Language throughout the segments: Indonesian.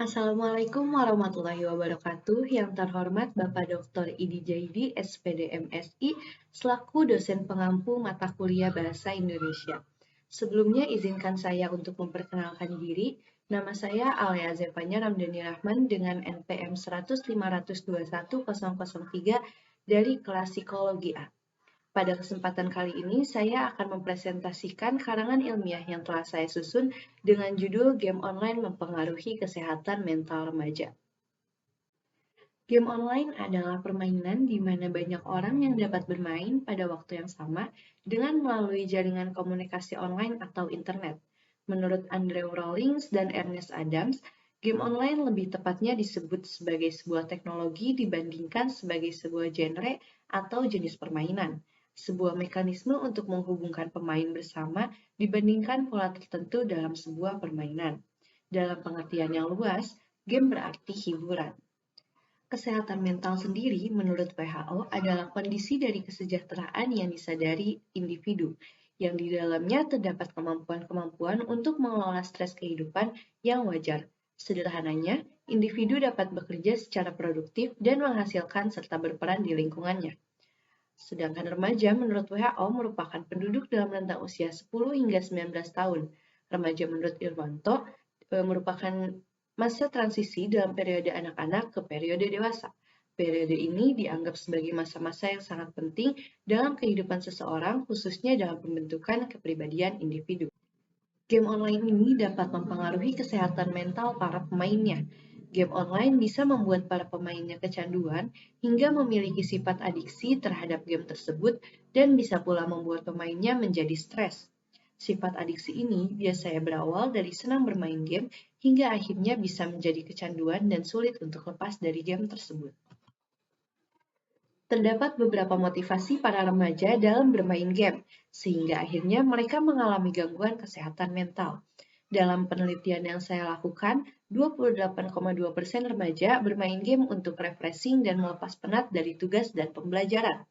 Assalamualaikum warahmatullahi wabarakatuh. Yang terhormat Bapak Dr. Idi Jaidi, SPD MSI, selaku dosen pengampu mata kuliah Bahasa Indonesia. Sebelumnya izinkan saya untuk memperkenalkan diri. Nama saya Alia Zevanya Ramdhani Rahman dengan NPM 100521003 dari kelas Psikologi A. Pada kesempatan kali ini, saya akan mempresentasikan karangan ilmiah yang telah saya susun dengan judul Game Online Mempengaruhi Kesehatan Mental Remaja. Game online adalah permainan di mana banyak orang yang dapat bermain pada waktu yang sama dengan melalui jaringan komunikasi online atau internet. Menurut Andrew Rawlings dan Ernest Adams, game online lebih tepatnya disebut sebagai sebuah teknologi dibandingkan sebagai sebuah genre atau jenis permainan. Sebuah mekanisme untuk menghubungkan pemain bersama dibandingkan pola tertentu dalam sebuah permainan. Dalam pengertian yang luas, game berarti hiburan. Kesehatan mental sendiri menurut WHO adalah kondisi dari kesejahteraan yang disadari individu, yang di dalamnya terdapat kemampuan-kemampuan untuk mengelola stres kehidupan yang wajar. Sederhananya, individu dapat bekerja secara produktif dan menghasilkan serta berperan di lingkungannya. Sedangkan remaja menurut WHO merupakan penduduk dalam rentang usia 10 hingga 19 tahun. Remaja menurut Irwanto merupakan masa transisi dalam periode anak-anak ke periode dewasa. Periode ini dianggap sebagai masa-masa yang sangat penting dalam kehidupan seseorang, khususnya dalam pembentukan kepribadian individu. Game online ini dapat mempengaruhi kesehatan mental para pemainnya. Game online bisa membuat para pemainnya kecanduan hingga memiliki sifat adiksi terhadap game tersebut dan bisa pula membuat pemainnya menjadi stres. Sifat adiksi ini biasanya berawal dari senang bermain game hingga akhirnya bisa menjadi kecanduan dan sulit untuk lepas dari game tersebut. Terdapat beberapa motivasi para remaja dalam bermain game, sehingga akhirnya mereka mengalami gangguan kesehatan mental. Dalam penelitian yang saya lakukan, 28,2% remaja bermain game untuk refreshing dan melepas penat dari tugas dan pembelajaran.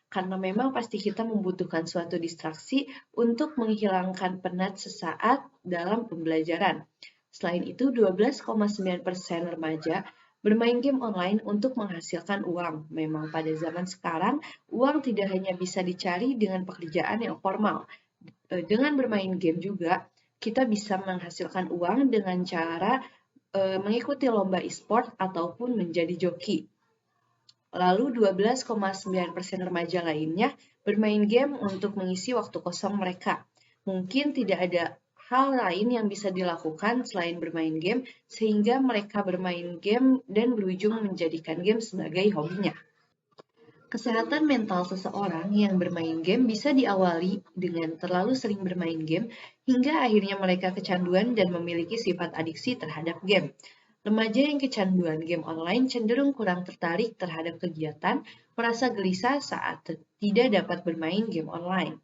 Karena memang pasti kita membutuhkan suatu distraksi untuk menghilangkan penat sesaat dalam pembelajaran. Selain itu, 12,9% remaja bermain game online untuk menghasilkan uang. Memang pada zaman sekarang, uang tidak hanya bisa dicari dengan pekerjaan yang formal. Dengan bermain game juga, kita bisa menghasilkan uang dengan cara mengikuti lomba e-sport ataupun menjadi joki. Lalu 12,9% remaja lainnya bermain game untuk mengisi waktu kosong mereka. Mungkin tidak ada hal lain yang bisa dilakukan selain bermain game, sehingga mereka bermain game dan berujung menjadikan game sebagai hobinya. Kesehatan mental seseorang yang bermain game bisa diawali dengan terlalu sering bermain game hingga akhirnya mereka kecanduan dan memiliki sifat adiksi terhadap game. Remaja yang kecanduan game online cenderung kurang tertarik terhadap kegiatan, merasa gelisah saat tidak dapat bermain game online.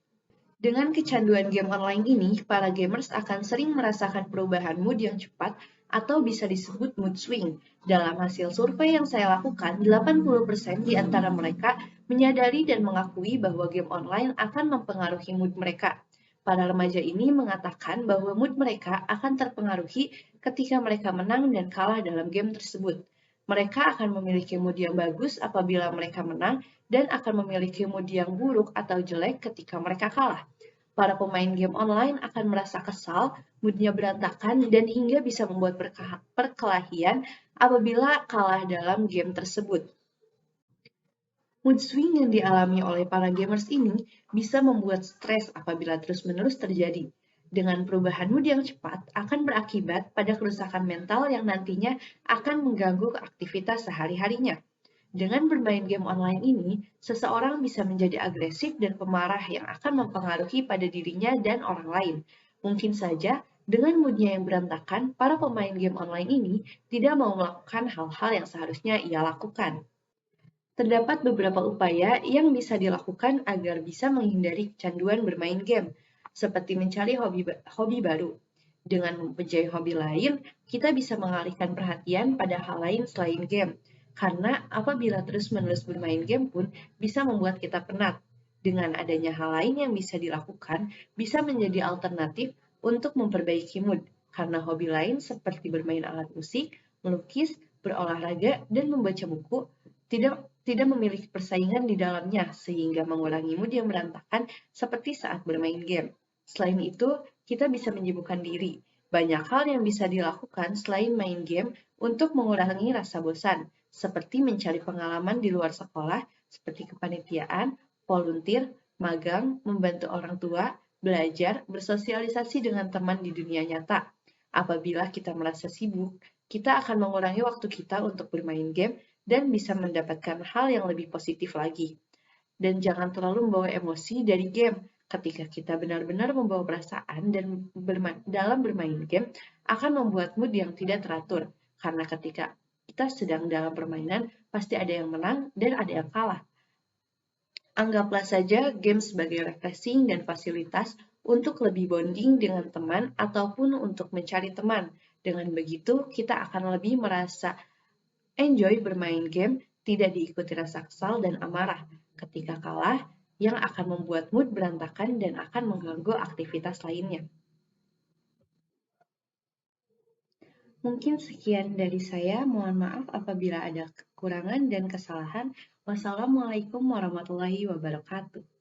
Dengan kecanduan game online ini, para gamers akan sering merasakan perubahan mood yang cepat atau bisa disebut mood swing. Dalam hasil survei yang saya lakukan, 80% di antara mereka menyadari dan mengakui bahwa game online akan mempengaruhi mood mereka. Para remaja ini mengatakan bahwa mood mereka akan terpengaruhi ketika mereka menang dan kalah dalam game tersebut. Mereka akan memiliki mood yang bagus apabila mereka menang dan akan memiliki mood yang buruk atau jelek ketika mereka kalah. Para pemain game online akan merasa kesal, moodnya berantakan, dan hingga bisa membuat perkelahian apabila kalah dalam game tersebut. Mood swing yang dialami oleh para gamers ini bisa membuat stres apabila terus-menerus terjadi. Dengan perubahan mood yang cepat akan berakibat pada kerusakan mental yang nantinya akan mengganggu aktivitas sehari-harinya. Dengan bermain game online ini, seseorang bisa menjadi agresif dan pemarah yang akan mempengaruhi pada dirinya dan orang lain. Mungkin saja, dengan moodnya yang berantakan, para pemain game online ini tidak mau melakukan hal-hal yang seharusnya ia lakukan. Terdapat beberapa upaya yang bisa dilakukan agar bisa menghindari kecanduan bermain game, seperti mencari hobi baru. Dengan mempunyai hobi lain, kita bisa mengalihkan perhatian pada hal lain selain game. Karena apabila terus-menerus bermain game pun bisa membuat kita penat. Dengan adanya hal lain yang bisa dilakukan, bisa menjadi alternatif untuk memperbaiki mood. karena hobi lain seperti bermain alat musik, melukis, berolahraga, dan membaca buku tidak memiliki persaingan di dalamnya sehingga mengurangi mood yang berantakan seperti saat bermain game. Selain itu, kita bisa menyibukkan diri. Banyak hal yang bisa dilakukan selain main game untuk mengurangi rasa bosan, seperti mencari pengalaman di luar sekolah, seperti kepanitiaan, volunteer, magang, membantu orang tua, belajar, bersosialisasi dengan teman di dunia nyata. Apabila kita merasa sibuk, kita akan mengurangi waktu kita untuk bermain game dan bisa mendapatkan hal yang lebih positif lagi. Dan jangan terlalu membawa emosi dari game. Ketika kita benar-benar membawa perasaan dan dalam bermain game akan membuat mood yang tidak teratur. Karena ketika kita sedang dalam permainan, pasti ada yang menang dan ada yang kalah. Anggaplah saja game sebagai refreshing dan fasilitas untuk lebih bonding dengan teman ataupun untuk mencari teman. Dengan begitu, kita akan lebih merasa enjoy bermain game, tidak diikuti rasa kesal dan amarah ketika kalah yang akan membuat mood berantakan dan akan mengganggu aktivitas lainnya. Mungkin sekian dari saya. Mohon maaf apabila ada kekurangan dan kesalahan. Wassalamualaikum warahmatullahi wabarakatuh.